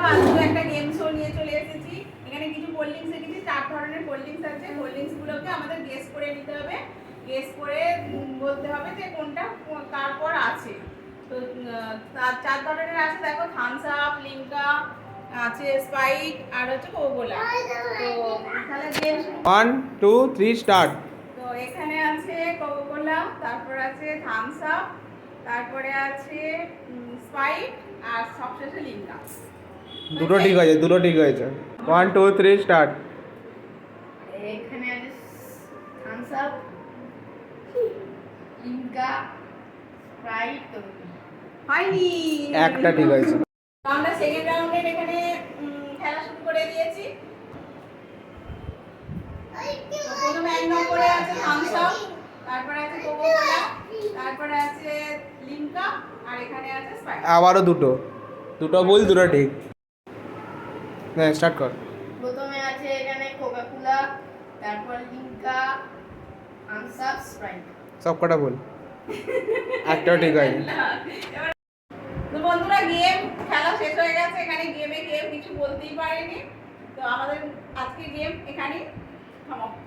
আজকে একটা game show নিয়ে চলে এসেছি। এখানে কিছু কোল্ড ড্রিঙ্কস রেখেছি, 4 ধরনের কোল্ড ড্রিঙ্কস আছে। কোল্ড ড্রিঙ্কস গুলোকে আমাদের গেস করে নিতে হবে, গেস করে বলতে হবে যে কোনটা কার পর আছে। তো 4 ধরনের আছে, দেখো থামস আপ, লিমকা আছে, স্প্রাইট আর হচ্ছে কোকা-কোলা। তো তাহলে গেম 1 2 3 স্টার্ট। তো এখানে আছে কোকা-কোলা, তারপর আছে থামস আপ, তারপরে আছে স্প্রাইট আর সবশেষে লিমকা। দুটো ঠিক হয়েছে, দুটো ঠিক হয়েছে। 1 2 3 স্টার্ট। এখানে আছে থামস আপ, লিমকা, স্প্রাইট। হয়নি, একটা ঠিক হয়েছে। তো আমরা সেকেন্ড রাউন্ডের এখানে খেলা শুরু করে দিয়েছি। তো প্রথমে 1 নম্বরে আছে থামস আপ, তারপরে আছে কোকা-কোলা, তারপরে আছে লিমকা আর এখানে আছে স্প্রাইট। আবারও দুটো, দুটো ভুল দুটো ঠিক। হ্যাঁ স্টার্ট কর। প্রথমে আছে এখানে কোকা-কোলা, তারপর লিমকা, থামস আপ, স্প্রাইট। সব কটা ভুল, একটাও ঠিক হয়নি। তো বন্ধুরা, গেম খেলা শেষ হয়ে গেছে। এখানে গেমে কেউ কিছু বলতেই পারেনি। তো আমাদের আজকে গেম এখানেই সমাপ্ত।